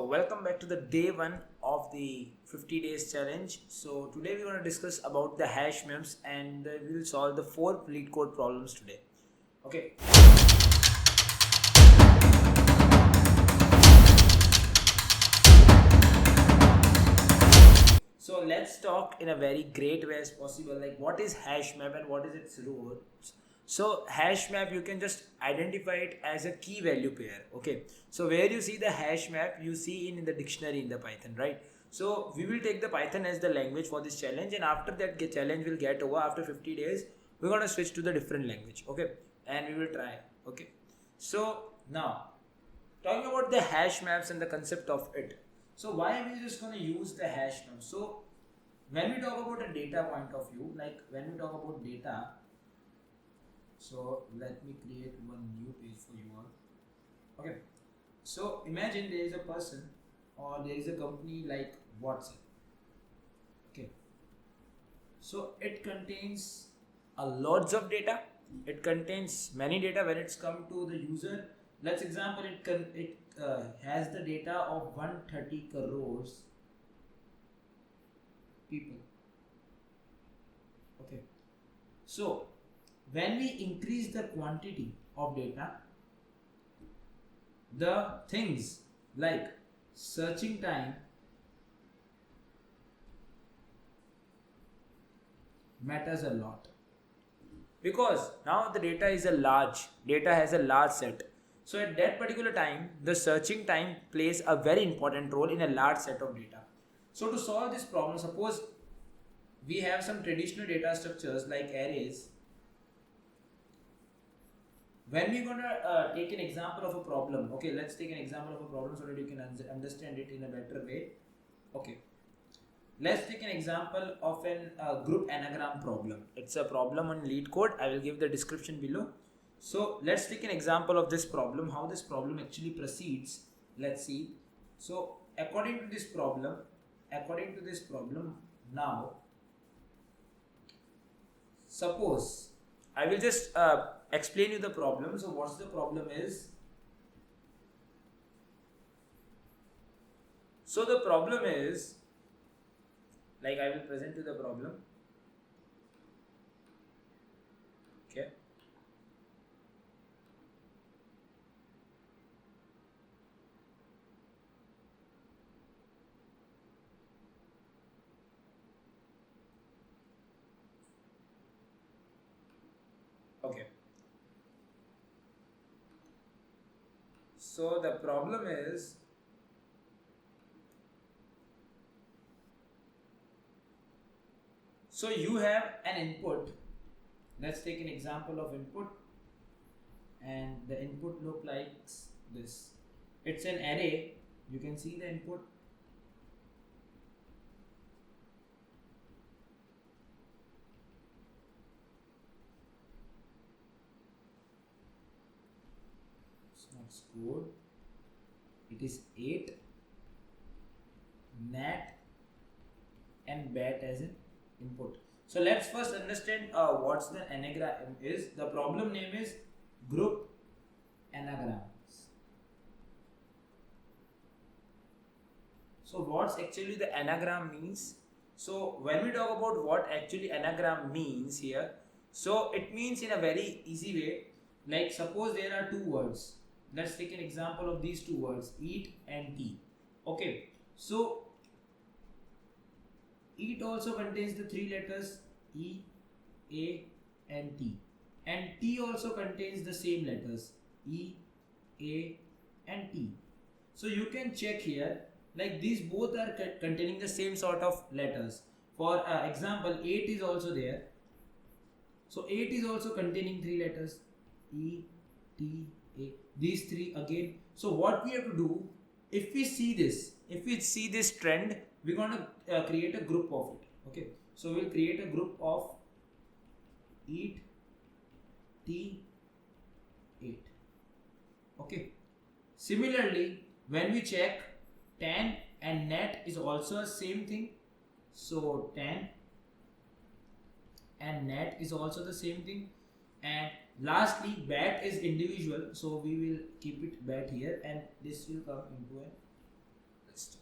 welcome back to the day one of the 50 days challenge. So today we're going to discuss about the HashMaps and we will solve the 4 LeetCode problems today. Okay. So let's talk in a very great way as possible, like what is HashMap and what is its roots. So HashMap, you can just identify it as a key value pair. Okay, so where you see the HashMap, you see in the dictionary in the Python, right? So we will take the Python as the language for this challenge, and after that challenge will get over after 50 days, we're going to switch to the different language. Okay, and we will try. Okay, so now talking about the hash maps and the concept of it. So why are we just going to use the hash map? So when we talk about a data point of view, like when we talk about data, so let me create one new page for you all. Okay, so imagine there is a person or there is a company like WhatsApp. Okay, so it contains a lots of data. It contains many data when it's come to the user. Let's example it has the data of 130 crores people. Okay, so when we increase the quantity of data, the things like searching time matters a lot, because now the data has a large set. So at that particular time, the searching time plays a very important role in a large set of data. So to solve this problem, suppose we have some traditional data structures like arrays. When we're going to take an example of a problem, okay, let's take an example of a problem so that you can understand it in a better way. Okay, let's take an example of an group anagram problem. It's a problem on LeetCode. I will give the description below. So let's take an example of this problem, how this problem actually proceeds. Let's see. So according to this problem, now suppose I will just explain you the problem. So what's the problem is? So the problem is, like I will present you the problem. Okay. Okay. So the problem is, so you have an input. Let's take an example of input, and the input look like this. It's an array. You can see the input. Score, it is 8, nat and bat as an input. So let's first understand what's the anagram is. The problem name is group anagrams. So what's actually the anagram means? So when we talk about what actually anagram means here, so it means in a very easy way, like suppose there are two words. Let's take an example of these two words, eat and tea. Okay, so eat also contains the three letters E, A and T, and tea also contains the same letters E, A and T. So you can check here, like these both are containing the same sort of letters. For example, 8 is also there. So 8 is also containing three letters E, T, A. These three again. So what we have to do, if we see this trend, we're going to create a group of it. Okay, so we'll create a group of eat, tea, 8. Okay, similarly when we check, tan and nat is also the same thing. So tan and nat is also the same thing. And lastly, bat is individual, so we will keep it bat here, and this will come into an list.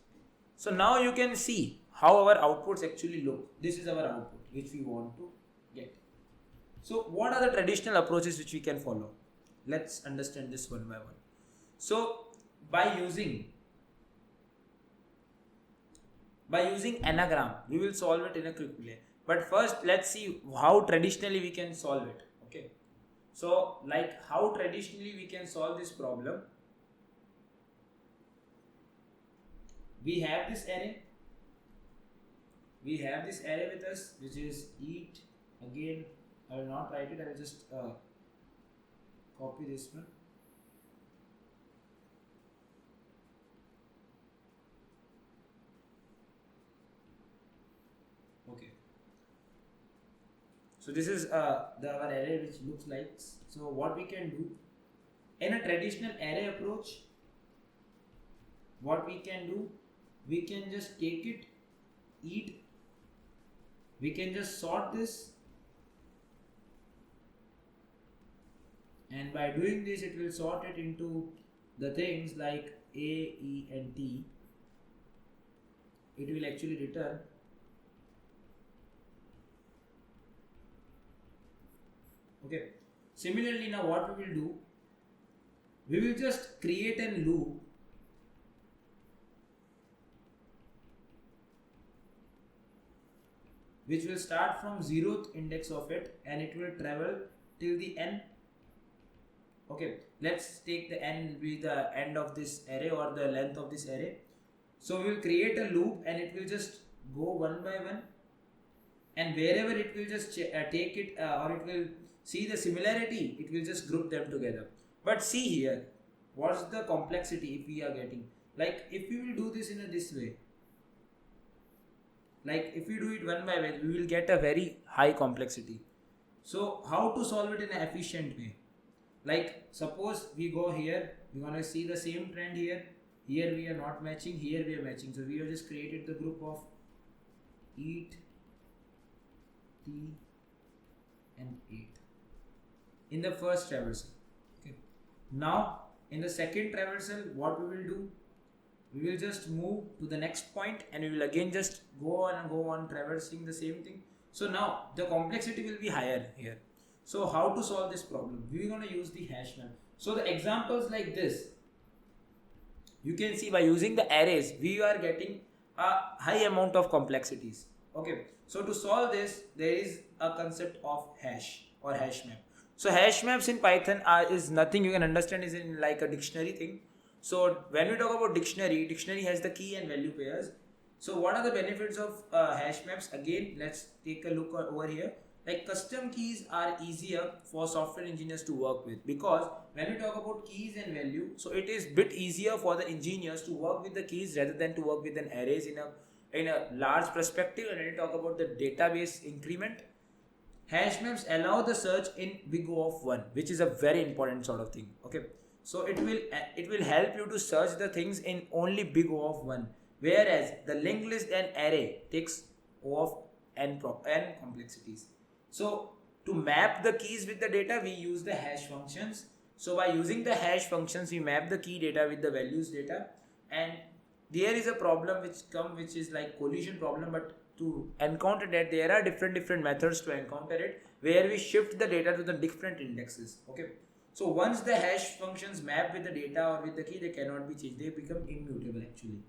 So now you can see how our outputs actually look. This is our output which we want to get. So what are the traditional approaches which we can follow? Let's understand this one by one. So by using Anagram, we will solve it in a quick way. But first, let's see how traditionally we can solve it. Okay. So, like how traditionally we can solve this problem. We have this array. We have this array with us, which is eat. Again, I will not write it. I will just copy this one. Okay. So this is our array which looks like. So what we can do in a traditional array approach, what we can do, we can just take it, eat, we can just sort this, and by doing this it will sort it into the things like A, E and T. It will actually return okay. Similarly, now what we will do, we will just create a loop which will start from 0th index of it and it will travel till the n. Okay, let's take the n will be the end of this array or the length of this array. So we will create a loop and it will just go one by one, and wherever it will just take it or it will see the similarity, it will just group them together. But see here, what's the complexity if we are getting, like if we will do this in this way, like if we do it one by one, we will get a very high complexity. So how to solve it in an efficient way? Like suppose we go here, we want to see the same trend here. Here we are not matching, here we are matching. So we have just created the group of eat, T and 8 in the first traversal. Okay. Now in the second traversal, what we will do, we will just move to the next point and we will again just go on traversing the same thing. So now the complexity will be higher here. So how to solve this problem? We are going to use the HashMap. So the examples like this, you can see by using the arrays, we are getting a high amount of complexities. Okay. So to solve this, there is a concept of hash or HashMap. So HashMaps in Python is nothing you can understand is in like a dictionary thing. So when we talk about dictionary has the key and value pairs. So what are the benefits of HashMaps? Again, let's take a look over here. Like custom keys are easier for software engineers to work with, because when we talk about keys and value, so it is bit easier for the engineers to work with the keys rather than to work with an arrays in a large perspective. And when we talk about the database increment, HashMaps allow the search in big O of 1, which is a very important sort of thing. Okay, so it will help you to search the things in only big O of 1, whereas the linked list and array takes O of n complexities. So to map the keys with the data, we use the hash functions. So by using the hash functions, we map the key data with the values data, and there is a problem which is like collision problem. But to encounter that, there are different methods to encounter it, where we shift the data to the different indexes. Okay. So once the hash functions map with the data or with the key, they cannot be changed. They become immutable actually.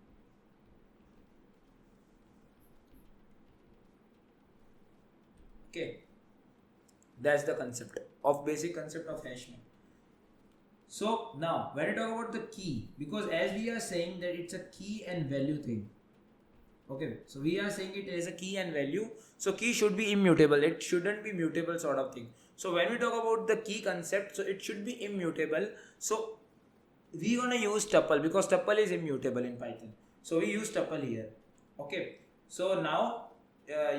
Okay. That's the basic concept of HashMap. So now when I talk about the key, because as we are saying that it's a key and value thing. Okay, so we are saying it as a key and value. So key should be immutable. It shouldn't be mutable sort of thing. So when we talk about the key concept, so it should be immutable. So we're gonna use tuple because tuple is immutable in Python. So we use tuple here. Okay. So now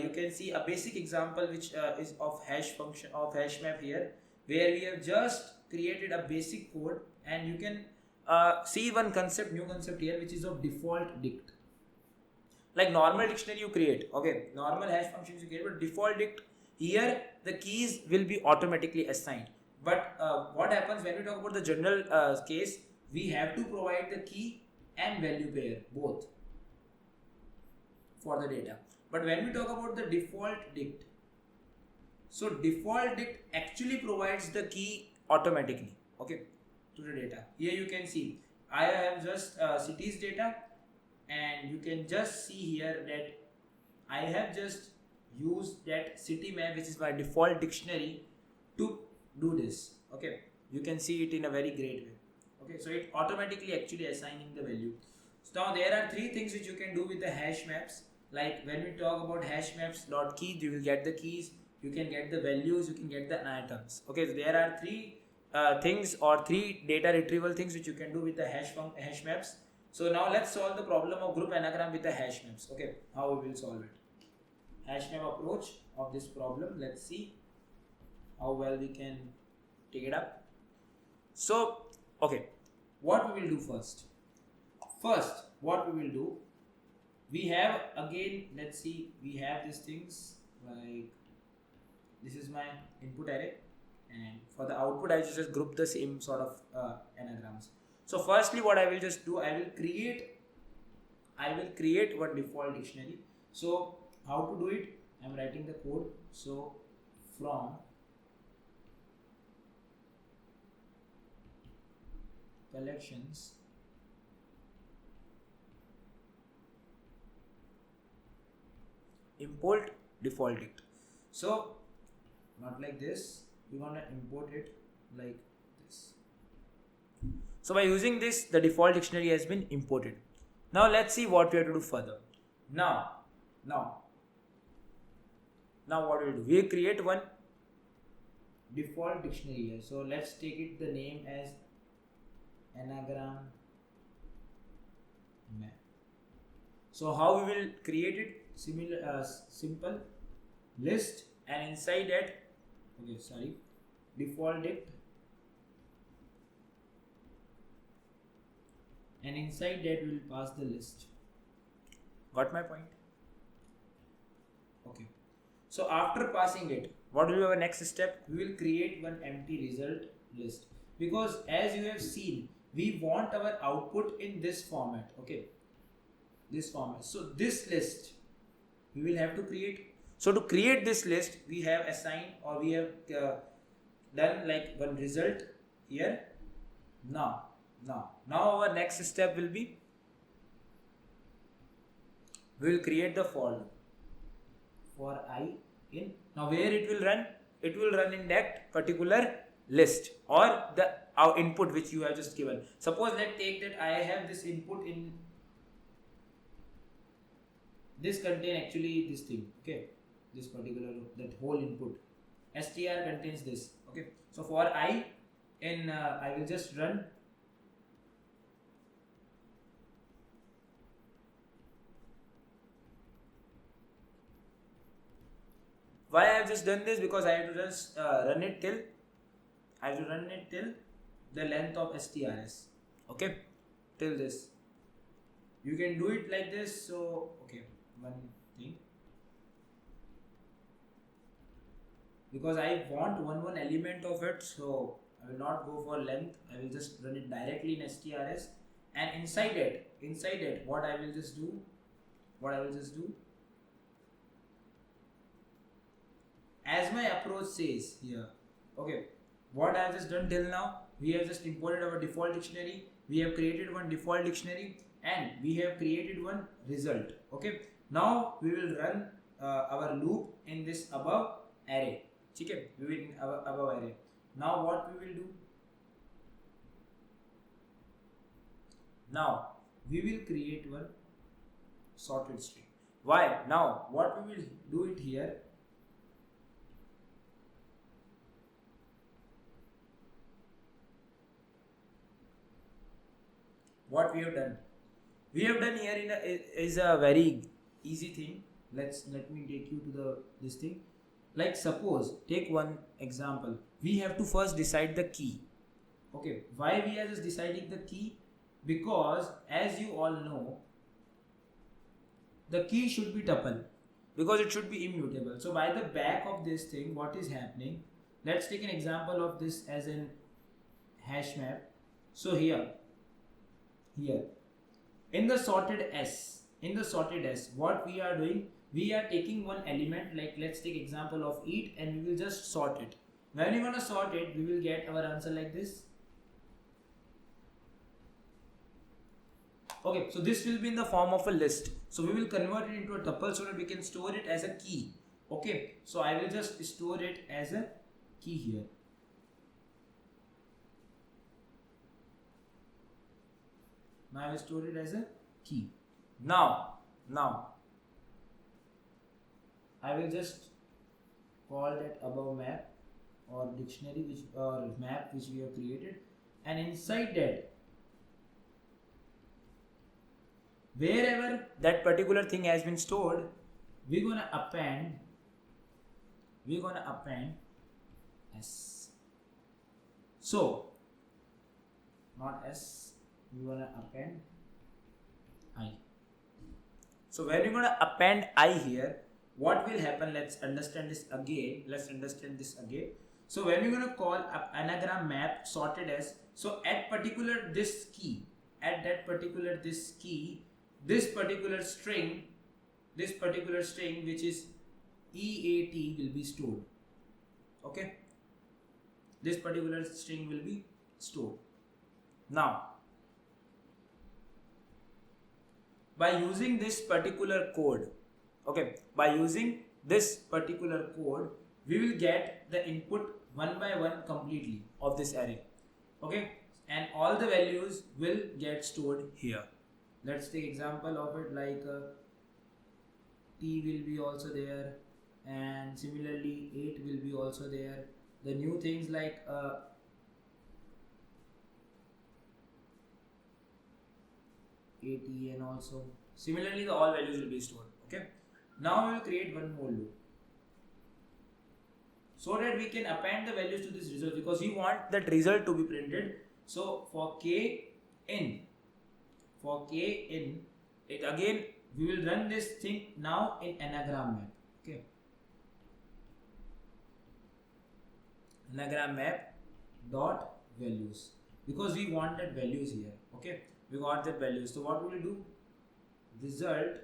you can see a basic example which is of hash function of HashMap here, where we have just created a basic code, and you can see one new concept here, which is of default dict. Like normal dictionary you create, okay, normal hash functions you create, but default dict, here the keys will be automatically assigned. But what happens when we talk about the general case, we have to provide the key and value pair both. for the data. But when we talk about the default dict, so default dict actually provides the key automatically, okay, to the data. Here you can see I have just cities data, and you can just see here that I have just used that city map, which is my default dictionary, to do this. Okay, you can see it in a very great way. Okay, so it automatically actually assigning the value. So now there are three things which you can do with the hash maps. Like when we talk about hash maps dot key, you will get the keys, you can get the values, you can get the items. Okay, so there are three things or three data retrieval things which you can do with the hash maps. So now let's solve the problem of group anagram with the hash maps. Okay, how we will solve it. Hash map approach of this problem. Let's see how well we can take it up. So, okay, what we will do first? First, what we will do, we have again, let's see, we have these things like this is my input array, and for the output I just group the same sort of anagrams. So firstly, what I will just do, I will create one default dictionary. So how to do it? I am writing the code. So from collections import default dict. So not like this, we want to import it like this. So by using this, the default dictionary has been imported. Now let's see what we have to do further. Now what we will do, we create one default dictionary here. So let's take it the name as Anagram map. So how we will create it? Simple list, and inside that, default dict, and inside that we will pass the list. Got my point? Okay. So after passing it, what will be our next step? We will create one empty result list, because as you have seen, we want our output in this format. Okay, this format. So this list we will have to create. So to create this list, we have assigned, or we have done like one result here. Now our next step will be, we will create the for loop for I in. Now where it will run? It will run in that particular list, or the our input which you have just given. Suppose let's take that I have this input in this contain actually this thing. Okay, this particular that whole input str contains this. Okay, so for I in I will just run why I have just done this, because I have to just run it till the length of strs. Okay, till this. You can do it like this. So okay, one thing, because I want one element of it, so I will not go for length. I will just run it directly in strs, and inside it what I will just do, as my approach says here. Okay, what I have just done till now, we have just imported our default dictionary, we have created one default dictionary, and we have created one result. Okay, now we will run our loop in this above array. Okay, we will in our above array. Now what we will do? Now we will create one sorted string. Why? Now what we will do it here, what we have done here is a very easy thing. Let me take you to this thing. Like suppose, take one example. We have to first decide the key. Okay, why we are just deciding the key? Because as you all know, the key should be tuple, because it should be immutable. So by the back of this thing, what is happening? Let's take an example of this as in HashMap. So here in the sorted S, in the sorted as, what we are doing, we are taking one element, like let's take example of eat, and we will just sort it. When we want to sort it, we will get our answer like this. Okay, so this will be in the form of a list. So we will convert it into a tuple so that we can store it as a key. Okay, so I will just store it as a key here. Now I will store it as a key. Now I will just call that above map or dictionary which or map which we have created, and inside that, wherever that particular thing has been stored, we're gonna append s. So not s, we're gonna append I. So when we're gonna append I here, what will happen? Let's understand this again. So when we're gonna call up anagram map sorted as, so at particular this key, this particular string which is EAT will be stored. Okay, this particular string will be stored. Now by using this particular code, we will get the input one by one completely of this array. Okay, and all the values will get stored here. Let's take example of it, like t will be also there, and similarly 8 will be also there. The new things like AT, and also similarly the all values will be stored. Okay, now we will create one more loop so that we can append the values to this result, because we want that result to be printed. So for k in, it again we will run this thing now in anagram map. Okay, anagram map dot values, because we want that values here. Okay, we got that values. So what we will do, result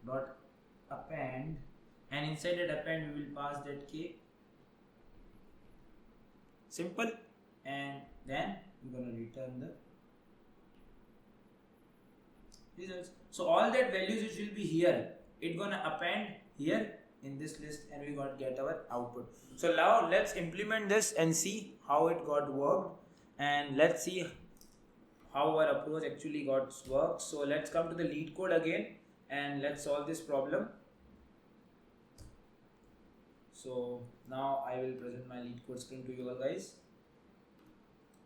dot append, and inside that append we will pass that k. Simple. And then we're going to return the results. So all that values which will be here, it's gonna append here in this list, and we got get our output. So now let's implement this and see how it got worked, and let's see how our approach actually got worked. So let's come to the LeetCode again and let's solve this problem. So now I will present my LeetCode screen to you all guys.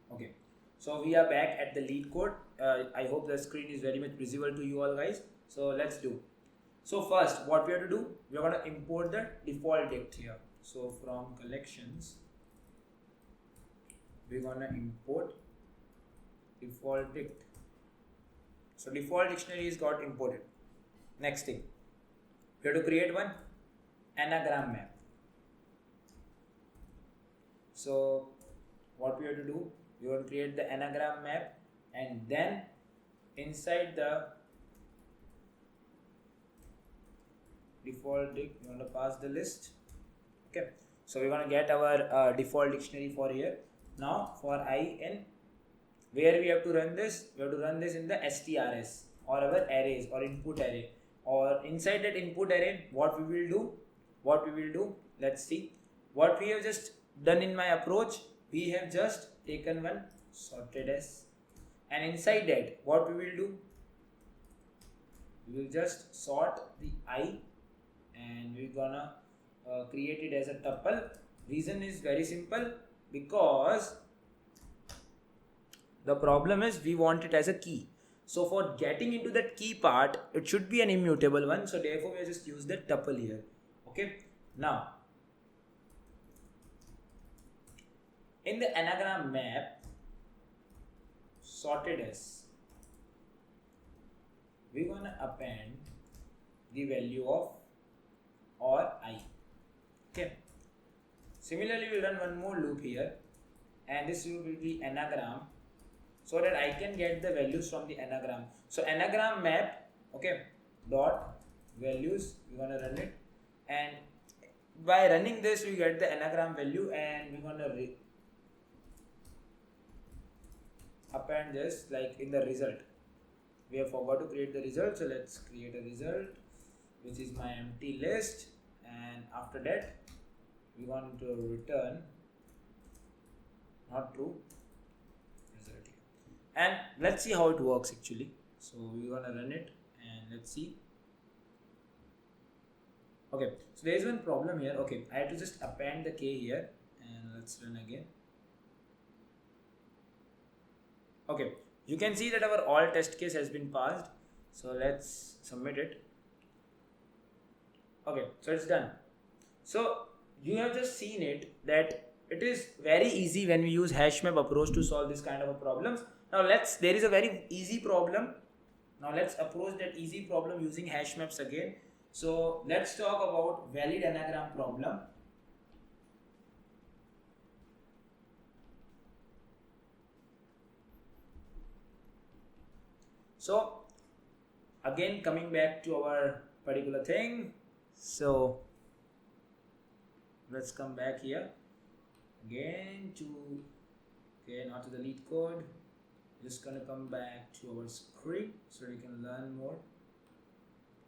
Okay, so we are back at the LeetCode. I hope the screen is very much visible to you all guys. So let's do. So first what we have to do, we are going to import the default dict here. So from collections, we're going to import default dict. So default dictionary is got imported. Next thing, we have to create one anagram map. So what we have to do, we want to create the anagram map, and then inside the default dict we want to pass the list. Okay, so we're going to get our default dictionary for here. Now for I in, where we have to run this, we have to run this in the strs or our arrays or input array, or inside that input array what we will do, let's see what we have just done in my approach. We have just taken one sorted as, and inside that what we will do, we will just sort the I, and we're gonna create it as a tuple. Reason is very simple, because the problem is we want it as a key. So for getting into that key part, it should be an immutable one. So therefore we just use the tuple here. Okay, now in the anagram map sorted as, we're gonna append the value of or I. Okay, similarly we'll run one more loop here, and this loop will be anagram, so that I can get the values from the anagram. So anagram map Okay, dot values, we're gonna run it, and by running this we get the anagram value, and we're gonna append this like in the result. We have forgot to create the result, so let's create a result which is my empty list, and after that we want to return not true result here. And let's see how it works actually. So we're gonna run it and let's see. Okay, so there is one problem here. Okay, I have to just append the k here, and let's run again. Okay, you can see that our all test case has been passed. So let's submit it. Okay, so it's done. So you have just seen it that it is very easy when we use HashMap approach to solve this kind of a problems. Now there is a very easy problem. Now let's approach that easy problem using HashMaps again. So let's talk about valid anagram problem. So again, coming back to our particular thing. So let's come back here again to, okay, not to the LeetCode. Just gonna come back to our screen so we can learn more.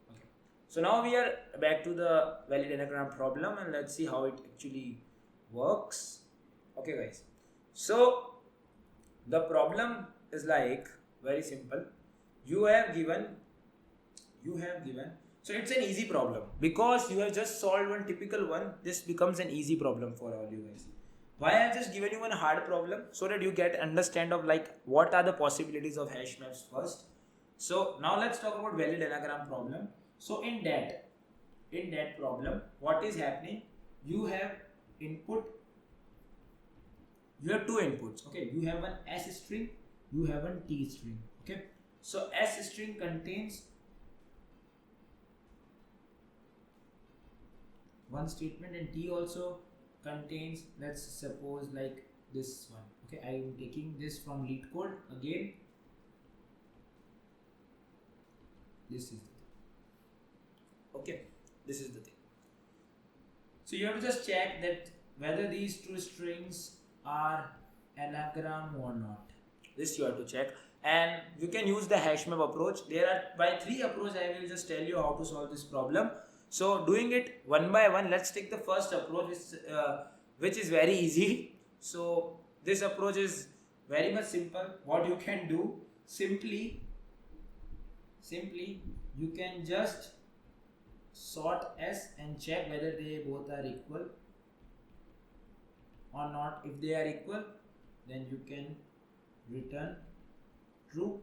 Okay, so now we are back to the valid anagram problem, and let's see how it actually works. Okay guys, so the problem is like very simple. You have given, so it's an easy problem because you have just solved one typical one. This becomes an easy problem for all you guys. Why I have just given you one hard problem? So that you get understand of like what are the possibilities of HashMaps first. So now let's talk about valid anagram problem. So in that problem, what is happening? You have input. You have two inputs. Okay, you have one S string, you have one T string. Okay, so S string contains one statement, and T also contains, let's suppose like this one. Okay, I am taking this from LeetCode again. This is the thing. Okay, this is the thing. So you have to just check that whether these two strings are anagram or not. This you have to check, and you can use the HashMap approach. There are by 3 approaches. I will just tell you how to solve this problem. So doing it one by one, let's take the first approach, which is very easy. So this approach is very much simple. What you can do, simply you can just sort S and check whether they both are equal or not. If they are equal, then you can return true,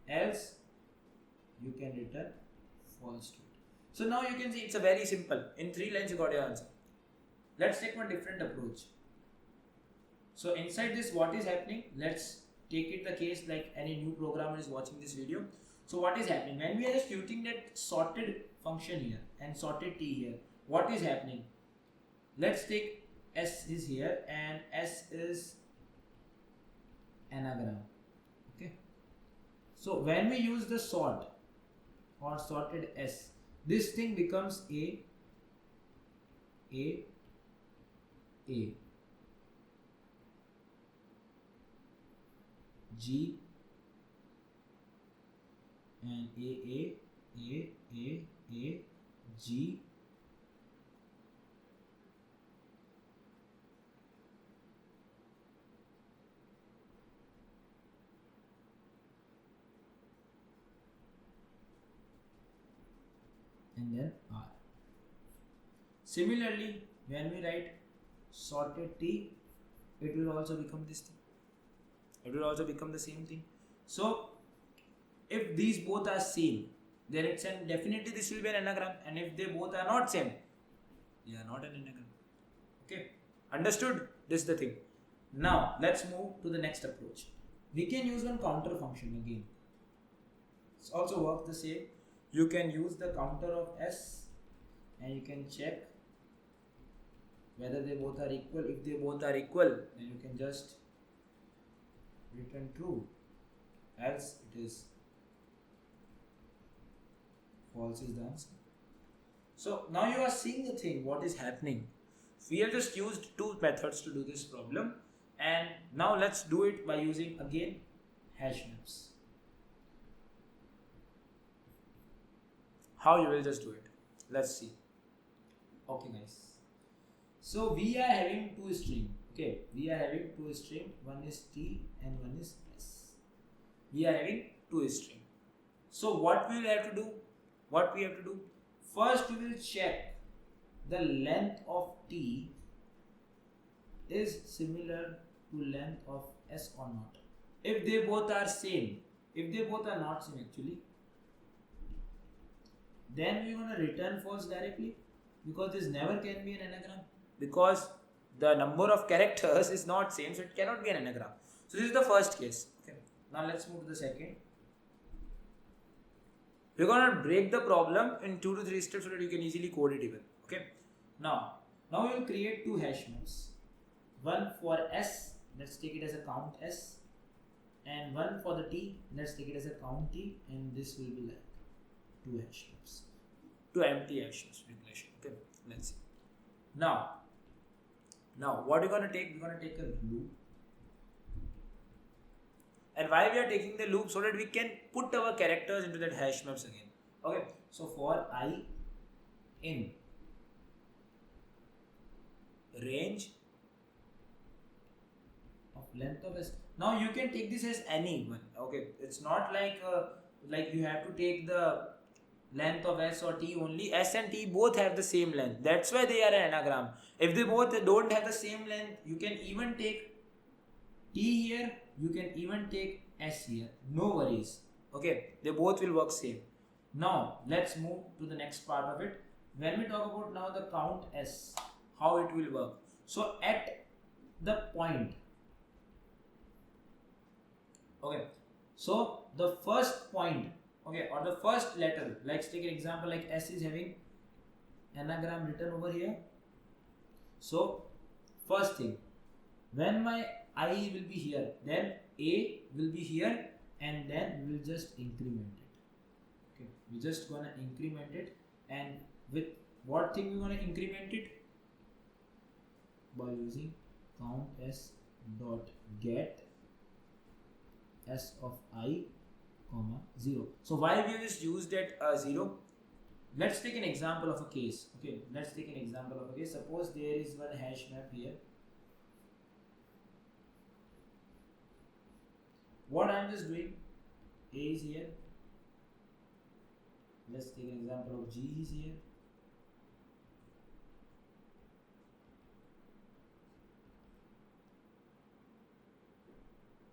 else you can return false to it. So now you can see it's a very simple. In 3 lines you got your answer. Let's take one different approach. So inside this, what is happening? Let's take it the case like any new programmer is watching this video. So what is happening? When we are just using that sorted function here and sorted T here, what is happening? Let's take S is here and S is anagram. Okay. So when we use the sort or sorted S, this thing becomes A, G, and A, G, and then R. Similarly, when we write sorted T, it will also become this thing. It will also become the same thing. So if these both are same, then it's an definitely this will be an anagram, and if they both are not same, they are not an anagram. Okay, understood? This is the thing. Now let's move to the next approach. We can use one counter function again. It's also works the same. You can use the counter of S and you can check whether they both are equal. If they both are equal, then you can just return true, else it is false is the answer. So now you are seeing the thing, what is happening. We have just used two methods to do this problem, and now let's do it by using again HashMaps. How you will just do it? Let's see. Okay guys, so we are having two stream. Okay, we are having two stream. One is T and one is S. We are having two stream. So what we will have to do? What we have to do? First we will check the length of T is similar to length of S or not. If they both are same, if they both are not same actually, then we're gonna return false directly, because this never can be an anagram, because the number of characters is not same, so it cannot be an anagram. So this is the first case. Okay. Now let's move to the second. We're gonna break the problem in 2 to 3 steps so that you can easily code it even. Okay. Now we will create two hash maps. One for S, let's take it as a count S, and one for the T, let's take it as a count T, and this will be like two hash maps, two empty hash maps relation. Okay, let's see. Now what we're gonna take? We're gonna take a loop, and why we are taking the loop? So that we can put our characters into that hash maps again. Okay, so for I in range of length of S. Now you can take this as any one. Okay, it's not like you have to take the length of S or T only. S and T both have the same length. That's why they are an anagram. If they both don't have the same length, you can even take T here, you can even take S here. No worries. Okay, they both will work same. Now let's move to the next part of it. When we talk about now the count S, how it will work. So at the point, okay, so the first point, okay, or the first letter, let's take an example like S is having anagram written over here. So first thing, when my I will be here, then A will be here, and then we will just increment it. Okay, we're just gonna increment it, and with what thing we're gonna increment it? By using count S dot get S of I comma 0. So why we just used that 0? Let's take an example of a case. Okay, let's take an example of a case. Suppose there is one hash map here. What I'm just doing, A is here. Let's take an example of G is here.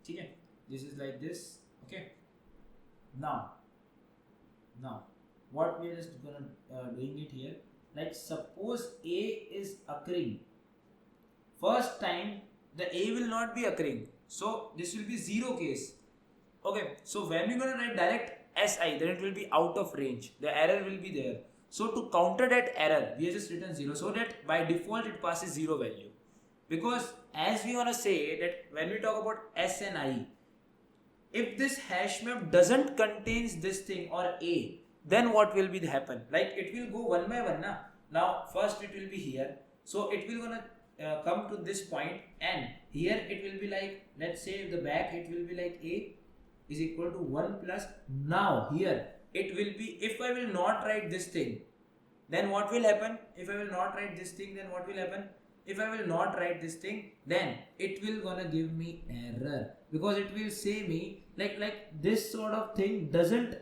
Okay, this is like this. Okay. Now what we are just gonna doing it here, like suppose A is occurring first time, the A will not be occurring, so this will be 0 case. Okay, so when we're gonna write direct SI, then it will be out of range, the error will be there. So to counter that error, we have just written 0, so that by default it passes 0 value. Because as we wanna say that when we talk about S and I, if this hash map doesn't contains this thing or A, then what will be happen? Like it will go one by one. Now first it will be here, so it will gonna come to this point, and here it will be like, let's say the back it will be like A is equal to 1 plus. Now here it will be, if I will not write this thing, then what will happen? If I will not write this thing, then what will happen? If I will not write this thing, then it will gonna give me error, because it will say me like this sort of thing doesn't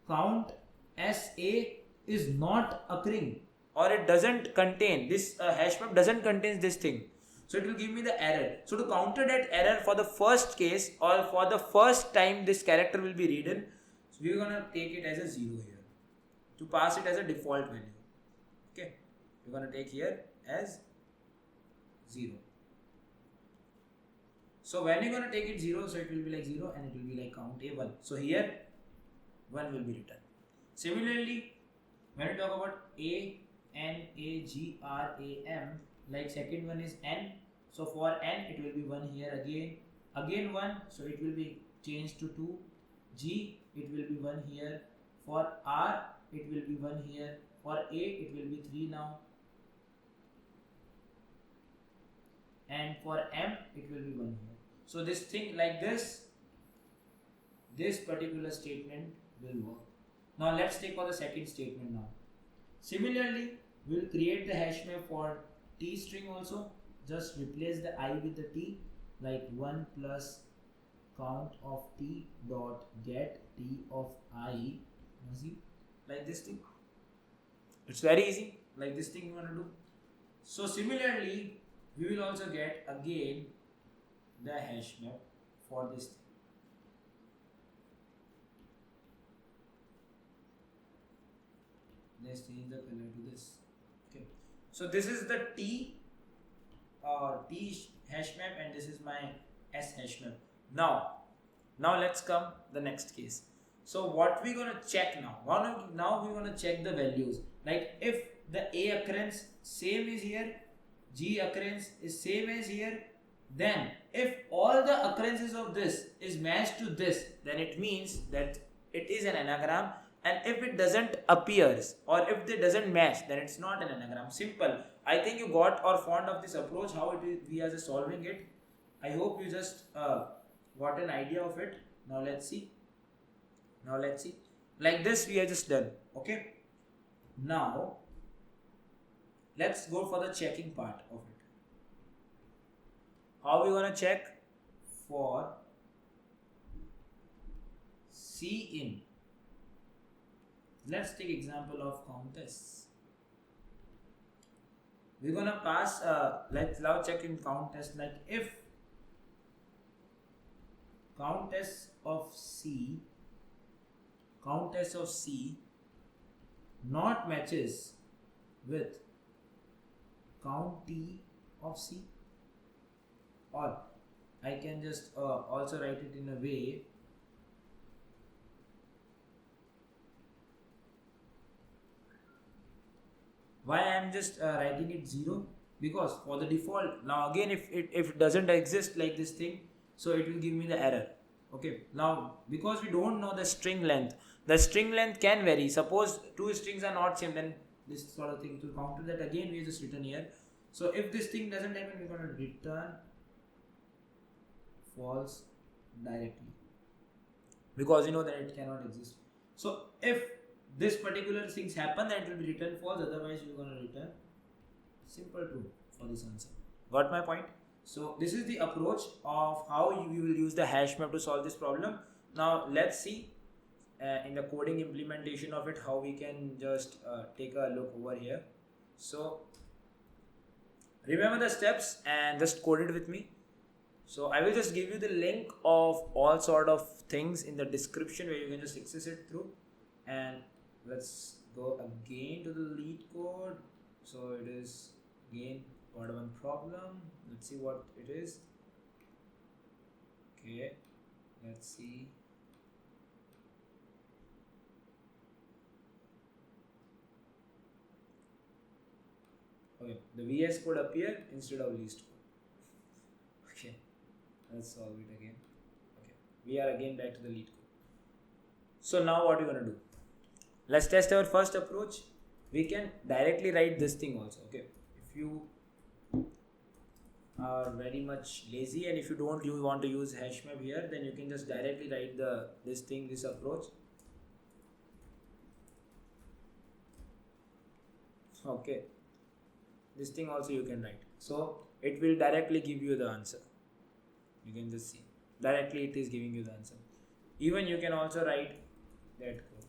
count as A is not occurring, or it doesn't contain this hash map doesn't contain this thing, so it will give me the error. So to counter that error for the first case, or for the first time this character will be written, so we are gonna take it as a 0 here to pass it as a default value. Okay, we're gonna take here as 0. So when you're gonna take it 0, so it will be like 0, and it will be like count A1. So here 1 will be written. Similarly, when we talk about A, N, A, G, R, A, M, like second one is N. So for N it will be 1 here again 1, so it will be changed to 2. G it will be 1 here. For R it will be 1 here, for A it will be 3 now, and for M it will be 1 here. So this thing like this particular statement will work. Now let's take for the second statement now. Similarly, we will create the hash map for T string also. Just replace the I with the T, like 1 plus count of T dot get T of I. See, like this thing. It's very easy, like this thing you want to do. So similarly, we will also get again the hash map for this thing. Let's change the color to this. Okay, so this is the T hash map, and this is my S hash map. Now let's come the next case. So what we're gonna check now? Now we're gonna check the values. Like if the A occurrence same is here, G occurrence is same as here, then if all the occurrences of this is matched to this, then it means that it is an anagram. And if it doesn't appears, or if it doesn't match, then it's not an anagram. Simple. I think you got or fond of this approach, how it is we are just solving it. I hope you just got an idea of it. Now let's see. Like this we are just done. Okay. Now let's go for the checking part of it. How we gonna check? For C in. Let's take example of countess. We're gonna pass. Let's now check in countess. Like if countess of C not matches with count T of C, or I can just also write it in a way. Why I am just writing it 0? Because for the default, now again if it doesn't exist like this thing, so it will give me the error. Okay, now because we don't know the string length can vary. Suppose two strings are not same, then this sort of thing, to counter that again we just written here. So if this thing doesn't happen, we're going to return false directly, because you know that it cannot exist. So if this particular things happen, then it will be return false, otherwise you're going to return simple true for this answer. Got my point? So this is the approach of how you will use the hash map to solve this problem. Now let's see in the coding implementation of it how we can just take a look over here. So remember the steps and just code it with me. So I will just give you the link of all sort of things in the description where you can just access it through. And let's go again to the LeetCode. So it is again part one problem. Let's see what it is. Okay, let's see. Okay, the VS code appear instead of least code. Okay, let's solve it again. Okay, we are again back to the LeetCode. So now what are you gonna do? Let's test our first approach. We can directly write this thing also. Okay, if you are very much lazy and if you don't want to use HashMap here, then you can just directly write this approach. Okay, this thing also you can write. So it will directly give you the answer. You can just see directly it is giving you the answer. Even you can also write that code.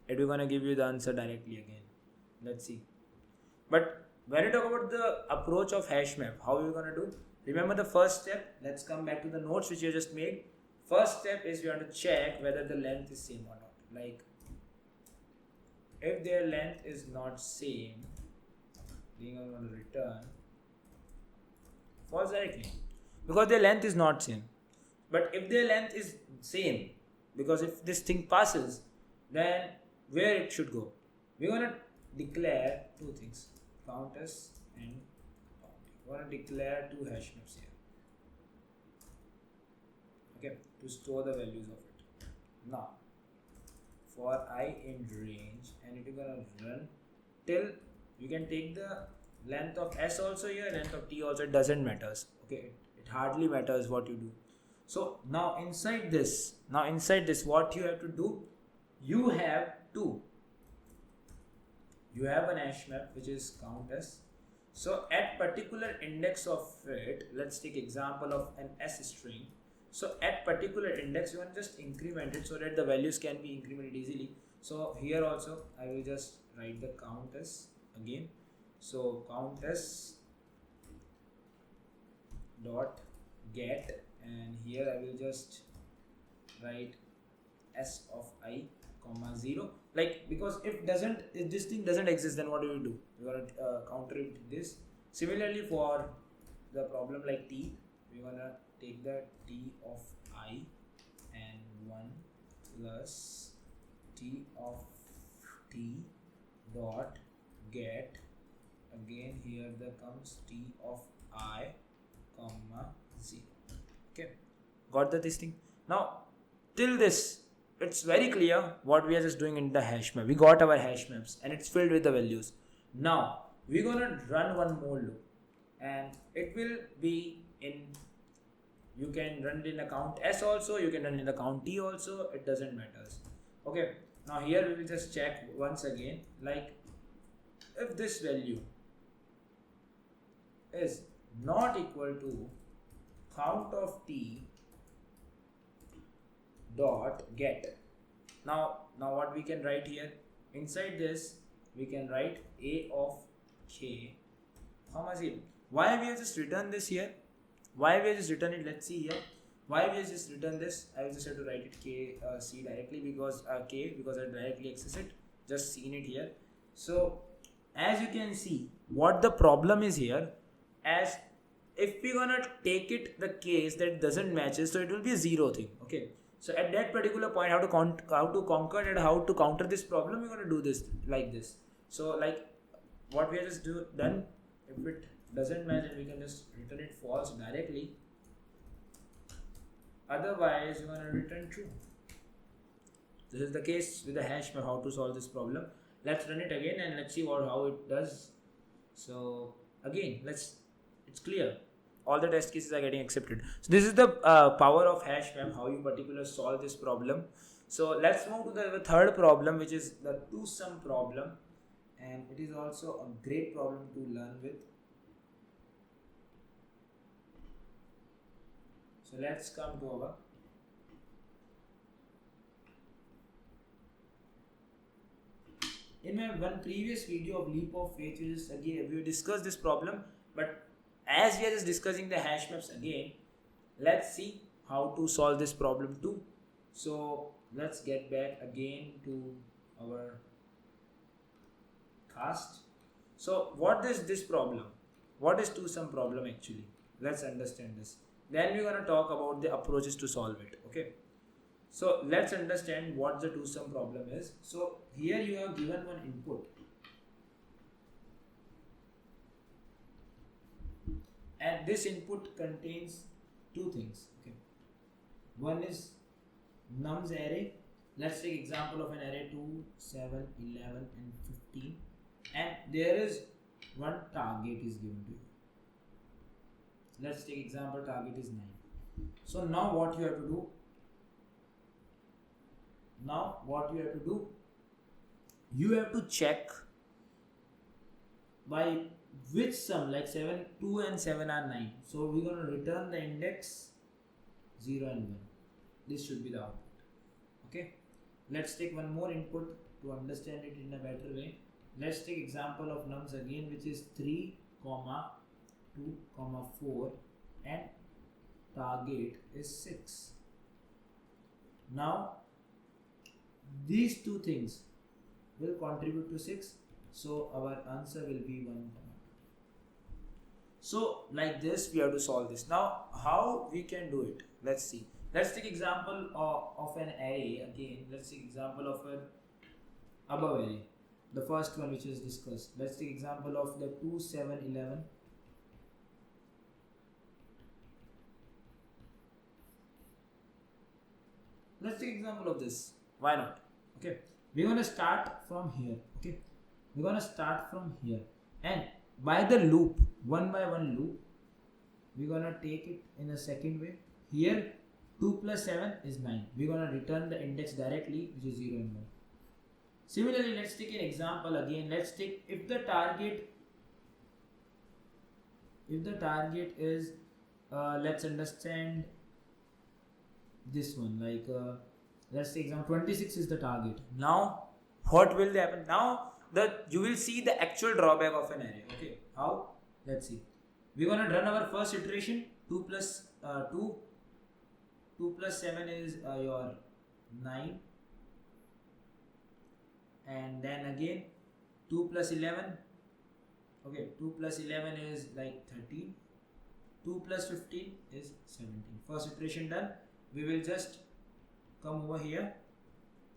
It will gonna give you the answer directly again. Let's see. But when you talk about the approach of HashMap, how are you gonna do? Remember the first step. Let's come back to the notes which you just made. First step is you want to check whether the length is same or not. Like if their length is not same, then I'm going to return false directly, because their length is not same. But if their length is same, because if this thing passes, then where it should go? We're going to declare two things, countess and count. we're going to declare two hash maps here, okay, to store the values of it. Now for I in range, and it is going to run till, you can take the length of s also here, length of t also, it doesn't matters, okay, it hardly matters what you do. So now inside this, what you have to do, you have an hash map which is count as. So at particular index of it, let's take example of an s string. So at particular index, you want to just increment it so that the values can be incremented easily. So here also I will just write the count as again. So count as dot get, and here I will just write s of I comma 0, like, because if this thing doesn't exist, then what do? We're going to counter it this. Similarly for the problem like t, we're going to take the t of I and 1 plus t of t dot get, again here there comes t of I comma 0. Okay, got this thing? Now till this, it's very clear what we are just doing in the hash map. We got our hash maps and it's filled with the values. Now we're gonna run one more loop, and it will be in, you can run it in account s also, you can run it in account t also, it doesn't matter. Okay, now here we will just check once again, like if this value is not equal to count of t dot get. Now what we can write here, inside this we can write a of k comma 0. Why we have just written this here? Why we have just written it? Let's see here. Why we have just written this? I will just have to write it k c directly, because k, because I directly access it. Just seen it here. So as you can see, what the problem is here, as if we're gonna take it the case that doesn't matches, so it will be a 0 thing. Okay. So at that particular point, how to conquer and how to counter this problem, we're gonna do this like this. So like what we have just done, if it doesn't match, then we can just return it false directly. Otherwise, we're gonna return true. This is the case with the hash map, how to solve this problem. Let's run it again and let's see how it does. So again, it's clear. All the test cases are getting accepted. So this is the power of hash map, how you particularly solve this problem. So let's move to the third problem, which is the two-sum problem, and it is also a great problem to learn with. So let's come to our in my one previous video of leap of faith, we discussed this problem, but as we are just discussing the hash maps again, let's see how to solve this problem too. So let's get back again to our cast. So what is this problem? What is two-sum problem actually? Let's understand this. Then we're gonna talk about the approaches to solve it. Okay. So let's understand what the two-sum problem is. So here you have given one input, and this input contains two things. Okay, one is nums array. Let's take example of an array 2, 7, 11 and 15, and there is one target is given to you. Let's take example target is 9. So now what you have to do, you have to check by which sum, like 2 and 7 are 9. So we're going to return the index 0 and 1. This should be the output. Okay. Let's take one more input to understand it in a better way. Let's take example of nums again, which is 3, 2, 4 and target is 6. Now these two things will contribute to 6. So our answer will be 1. So like this we have to solve this. Now how we can do it? Let's see. Let's take example of an array again. Let's take example of an above array, the first one which is discussed. Let's take example of the 2, 7, 11 example of this. Why not? Okay, we're gonna start from here. Okay, we're gonna start from here, and by the loop, one by one loop, we're gonna take it in a second way. Here 2 plus 7 is 9. We're gonna return the index directly, which is 0 and 1. Similarly, let's take an example again. Let's take if the target is let's understand this one, like let's take example 26 is the target. Now what will happen? Now you will see the actual drawback of an array. Okay, how? Let's see. We're gonna run our first iteration. 2 plus 7 is your 9, and then again 2 plus 11. Okay, 2 plus 11 is like 13. 2 plus 15 is 17. First iteration done. We will just come over here.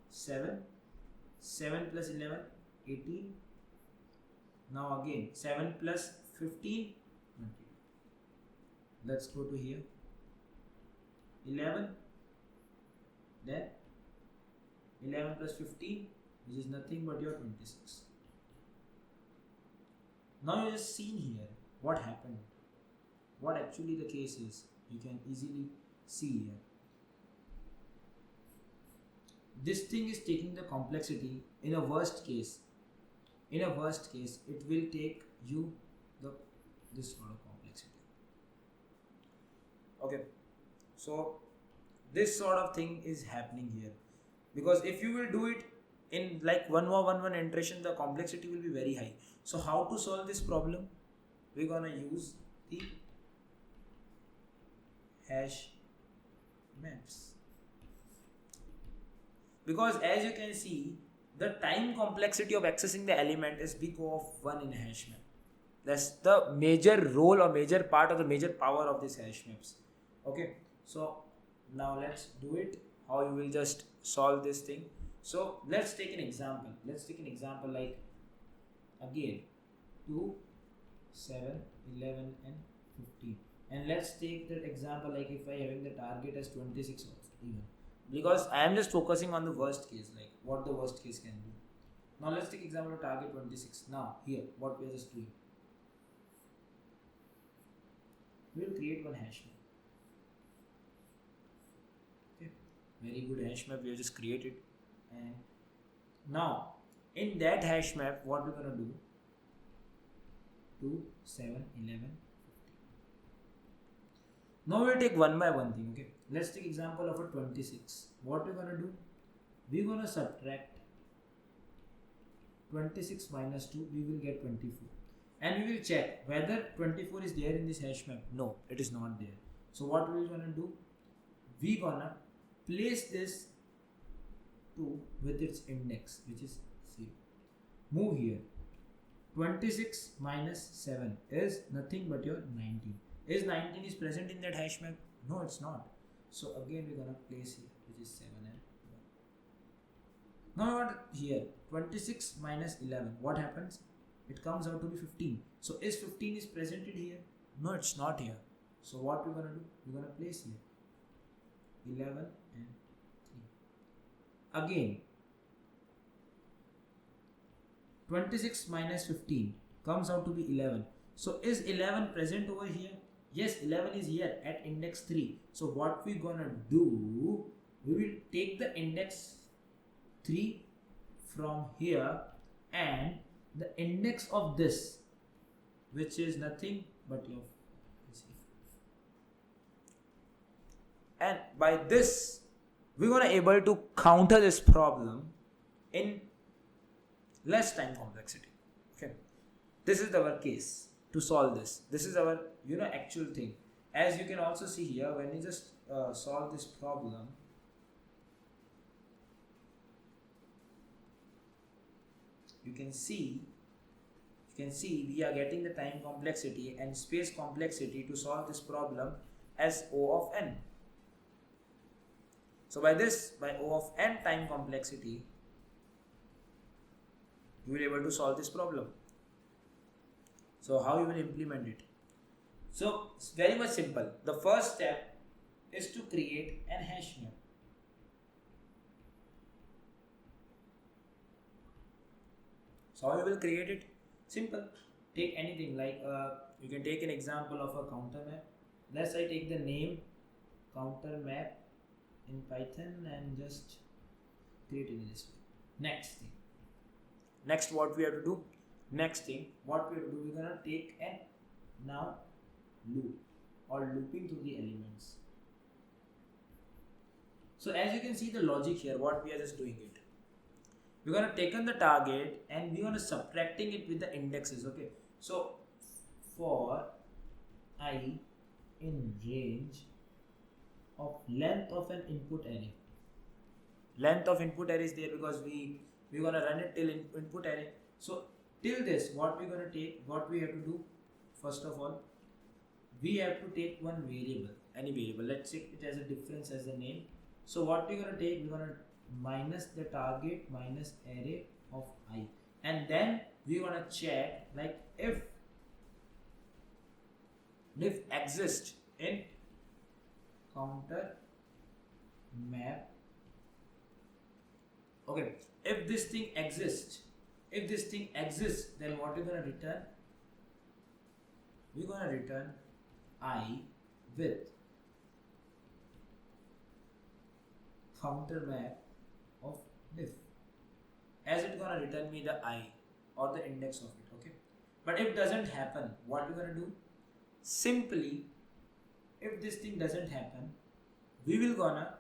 7 plus 11, 18. Now again 7 plus 15, 20. Let's go to here. 11, then 11 plus 15, which is nothing but your 26. Now you just seen here what happened, what actually the case is. You can easily see here. This thing is taking the complexity. In a worst case, it will take you this sort of complexity. Okay, so this sort of thing is happening here, because if you will do it in like one iteration, the complexity will be very high. So how to solve this problem? We're gonna use the hash maps, because as you can see, the time complexity of accessing the element is big of 1 in hash map. That's the major role or major part of the major power of this hash maps. Okay, so now let's do it. How you will just solve this thing. So let's take an example. Like again 2, 7, 11 and 15. And let's take that example like if I having the target as 26 even. Because I am just focusing on the worst case, like what the worst case can be. Now let's take example of target 26. Now here what we are just doing. We will create one hash map. Okay, very good hash map we have just created. And now in that hash map, what we're gonna do? 2, 7, 11, 15. Now we'll take one by one thing. Okay, let's take example of a 26. What we're gonna do? We're gonna subtract 26 minus 2. We will get 24. And we will check whether 24 is there in this hash map. No, it is not there. So what we're gonna do? We're gonna place this 2 with its index, which is 0. Move here. 26 minus 7 is nothing but your 19. Is 19 is present in that hash map? No, it's not. So again we're gonna place here, which is 7 and 1. Now what here? 26 minus 11. What happens? It comes out to be 15. So is 15 is presented here? No, it's not here. So what we're gonna do? We're gonna place here 11 and 3. Again 26 minus 15 comes out to be 11. So is 11 present over here? Yes, 11 is here at index 3. So what we're gonna do, we will take the index 3 from here and the index of this, which is nothing but your, and by this we're gonna able to counter this problem in less time complexity. Okay, this is our case to solve this. This is our actual thing. As you can also see here, when you just solve this problem, you can see we are getting the time complexity and space complexity to solve this problem as O of n. So by O of n time complexity, you will be able to solve this problem. So how you will implement it? So it's very much simple. The first step is to create an hash map. So how you will create it? Simple. Take anything like you can take an example of a counter map. Let's say take the name counter map in Python and just create it in this way. Next thing. Next what we have to do? Next thing what we have to do, we're gonna take an now loop or looping through the elements. So as you can see the logic here, what we are just doing it. We're gonna take on the target and we're gonna subtracting it with the indexes. Okay. So for I in range of length of an input array. Length of input array is there because we're gonna run it till input array. So till this, what we're gonna take, what we have to do, first of all, we have to take one variable, any variable. Let's say it has a difference as the name. So what we're gonna take, we're gonna minus the target minus array of I, and then we're gonna check like if exists in counter map. Okay, if this thing exists, then what we're gonna return? We're gonna return I with counter map of diff, as it's gonna return me the I or the index of it. Okay, but if doesn't happen, what we're gonna do? Simply, if this thing doesn't happen, we will gonna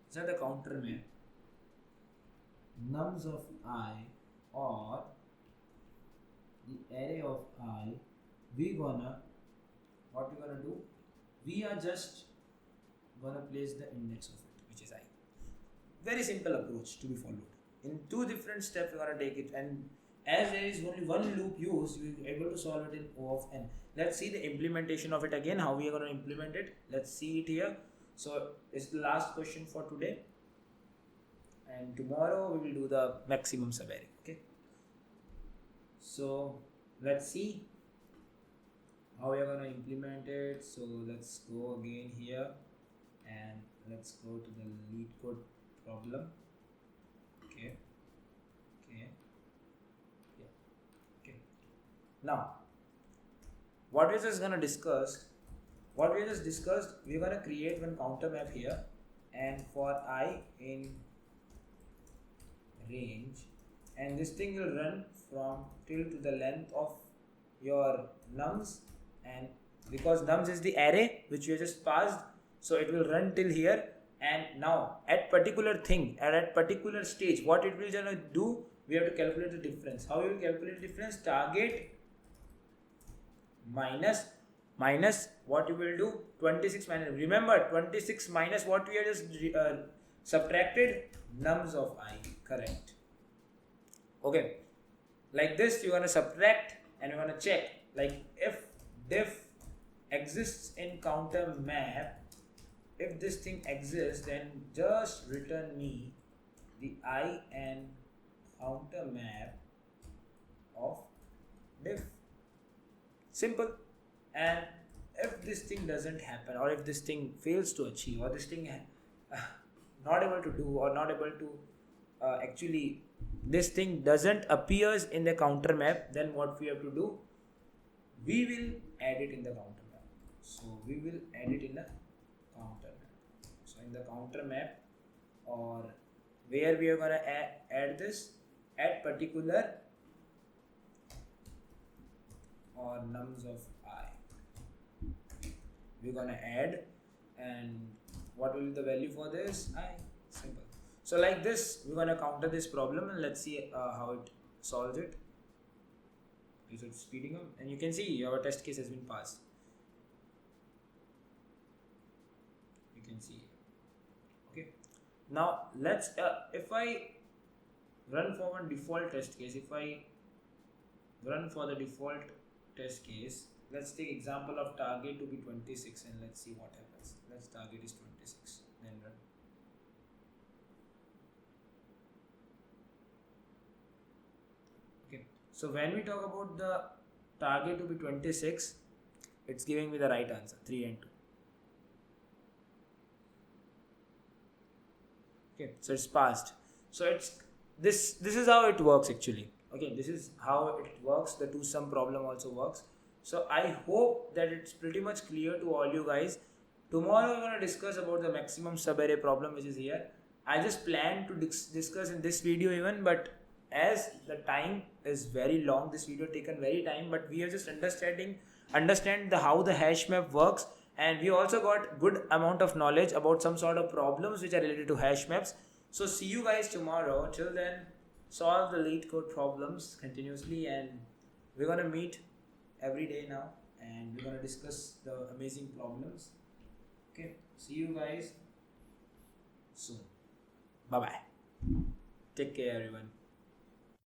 set the counter map nums of I or the array of I. We gonna, what we gonna do? We are just gonna place the index of it, which is I. Very simple approach to be followed. In two different steps we're gonna take it, and as there is only one loop used, we will be able to solve it in O of n. Let's see the implementation of it again, how we are gonna implement it. Let's see it here. So it's the last question for today, and tomorrow we will do the maximum subarray. Okay. So let's see how we are going to implement it. So let's go again here and let's go to the LeetCode problem. Okay. Now what we're just going to discuss, we're going to create one counter map here, and for I in range, and this thing will run from till to the length of your nums, and because nums is the array which we have just passed, so it will run till here. And now at particular thing, at particular stage, what it will gonna do, we have to calculate the difference. How we will calculate the difference? Target minus what you will do, 26 minus, remember 26 minus what we have just subtracted, nums of I, correct. Okay, like this you're gonna subtract and you're gonna check like if diff exists in counter map. If this thing exists, then just return me the I and counter map of diff. Simple. And if this thing doesn't happen, or if this thing fails to achieve, or this thing not able to do, or not able to actually this thing doesn't appears in the counter map, then what we have to do? We will add it in the counter map. So we will add it in the counter map. So in the counter map, or where we are gonna add this, at particular or nums of I, we're gonna add, and what will be the value for this? I. Simple. So like this we're gonna counter this problem, and let's see how it solves it. Is it speeding up? And you can see our test case has been passed. You can see. Okay. Now let's if I run for one default test case, if I run for the default test case, let's take example of target to be 26, and let's see what happens. Let's target is 26, then run. Okay, so when we talk about the target to be 26, it's giving me the right answer, 3 and 2. Okay, so it's passed. So it's this is how it works actually. Okay, this is how it works. The two sum problem also works. So I hope that it's pretty much clear to all you guys. Tomorrow we're gonna discuss about the maximum subarray problem which is here. I just plan to discuss in this video even, but as the time is very long, this video taken very time, but we are just understand the how the hash map works, and we also got good amount of knowledge about some sort of problems which are related to hash maps. So see you guys tomorrow. Till then, solve the LeetCode problems continuously, and we're gonna meet every day now, and we're gonna discuss the amazing problems. Okay, see you guys soon. Bye bye. Take care, everyone.